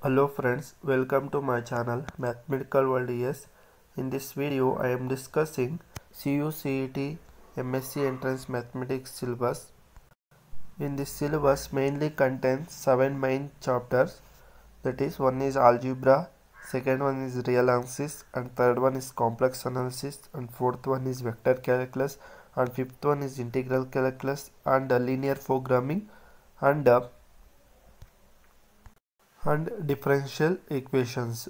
Hello friends, welcome to my channel Mathematical World ES. In this video I am discussing CUCET MSc Entrance Mathematics syllabus. In this syllabus mainly contains 7 main chapters, that is, one is algebra, second one is real analysis, and third one is complex analysis, and fourth one is vector calculus, and fifth one is integral calculus and linear programming and differential equations.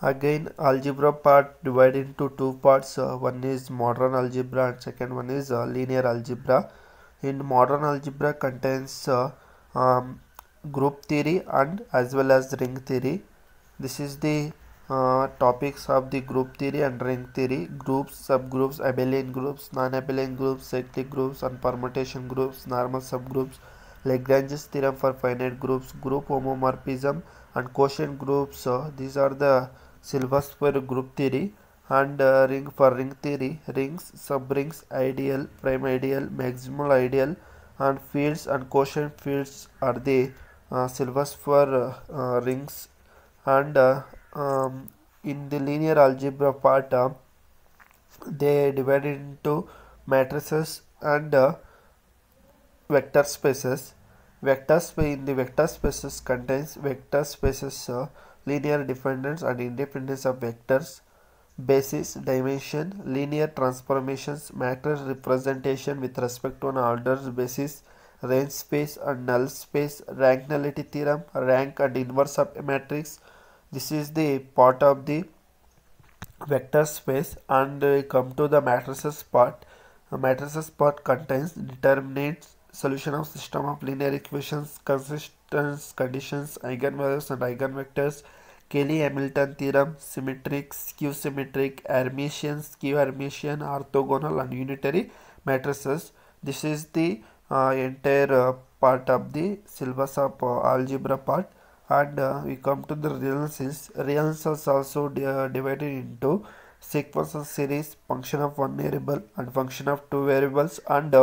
Again, algebra part divided into two parts. One is modern algebra and second one is linear algebra. In modern algebra contains um, group theory and as well as ring theory. This is the topics of the group theory and ring theory: groups, subgroups, abelian groups, non-abelian groups, cyclic groups, and permutation groups, normal subgroups, Lagrange's theorem for finite groups, group homomorphism, and quotient groups. These are the syllabus for group theory. And ring for ring theory: rings, subrings, ideal, prime ideal, maximal ideal, and fields and quotient fields are the syllabus for rings. And in the linear algebra part, they divided into matrices and vector spaces. Vector space in the vector spaces contains vector spaces, linear dependence and independence of vectors, basis, dimension, linear transformations, matrix representation with respect to an ordered basis, range space and null space, rank nullity theorem, rank and inverse of a matrix. This is the part of the vector space. And come to the matrices part. The matrices part contains determinants, solution of system of linear equations, consistence conditions, eigenvalues and eigenvectors, Cayley-Hamilton theorem, symmetric, skew-symmetric, Hermitian, skew-Hermitian, orthogonal and unitary matrices. This is the entire part of the syllabus of algebra part. And we come to the real analysis. Real analysis also divided into sequence and series, function of one variable and function of two variables, and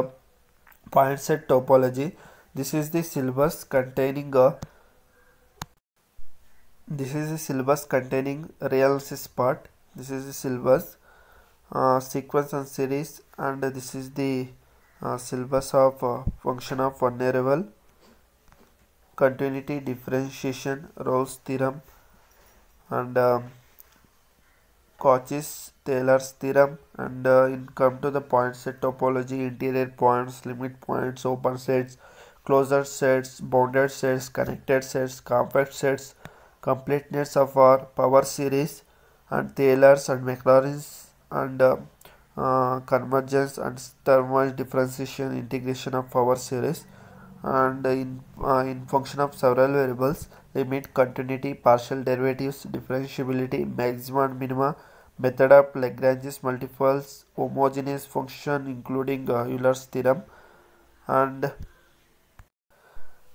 point set topology. This is the syllabus containing real analysis part. This is the syllabus, sequence and series, and this is the syllabus of function of one variable, continuity, differentiation, Rolle's theorem, and Cauchy-Taylor's theorem. And in come to the point set topology: interior points, limit points, open sets, closed sets, bounded sets, connected sets, compact sets, completeness of our power series, and Taylor's and Maclaurin's, and convergence and Sturm's differentiation integration of power series. And in function of several variables, limit, continuity, partial derivatives, differentiability, maxima and minima, method of Lagrange's multiples, homogeneous function including Euler's theorem. And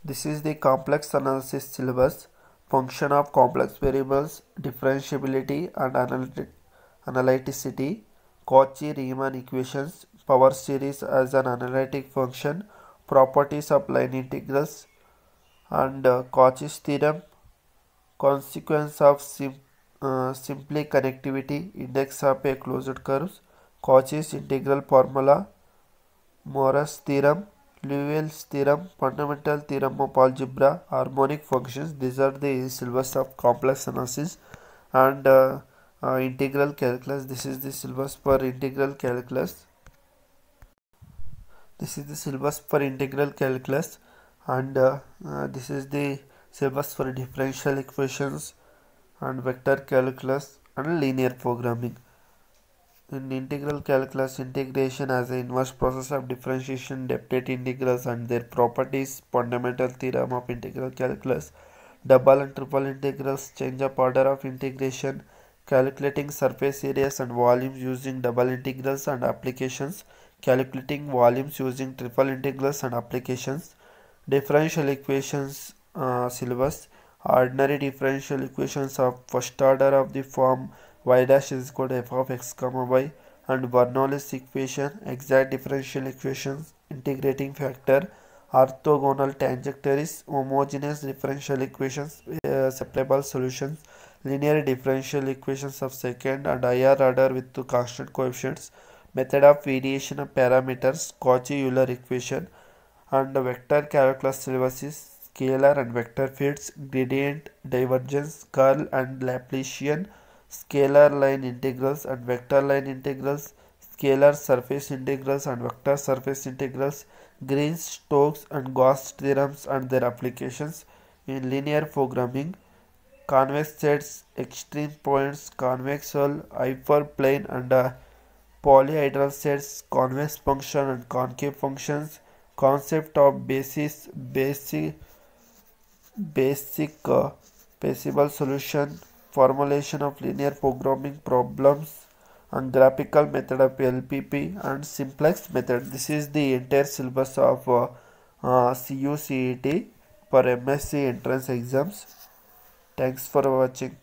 this is the complex analysis syllabus: function of complex variables, differentiability and analyticity, Cauchy-Riemann equations, power series as an analytic function, properties of line integrals, and Cauchy's theorem, consequence of simply connectivity, index of a closed curve, Cauchy's integral formula, Morris theorem, Liouville's theorem, fundamental theorem of algebra, harmonic functions. These are the syllabus of complex analysis. And integral calculus. This is the syllabus for integral calculus. This is the syllabus for integral calculus. And this is the syllabus for differential equations and vector calculus and linear programming. In integral calculus, integration as an inverse process of differentiation, depth integrals and their properties, fundamental theorem of integral calculus, double and triple integrals, change of order of integration, calculating surface areas and volumes using double integrals and applications, calculating volumes using triple integrals and applications, differential equations syllabus, ordinary differential equations of first order of the form y dash is equal to f of x comma y, and Bernoulli's equation, exact differential equations, integrating factor, orthogonal trajectories, homogeneous differential equations, separable solutions, linear differential equations of second and higher order with two constant coefficients, method of variation of parameters, Cauchy-Euler equation, and vector calculus syllabuses, scalar and vector fields, gradient, divergence, curl and Laplacian, scalar line integrals and vector line integrals, scalar surface integrals and vector surface integrals, Green's, Stokes and Gauss theorems and their applications in linear programming, convex sets, extreme points, convex hull, hyperplane and polyhedral sets, convex function and concave functions, concept of basic possible solution, formulation of linear programming problems, and graphical method of LPP and simplex method. This is the entire syllabus of CUCET for MSc entrance exams. Thanks for watching.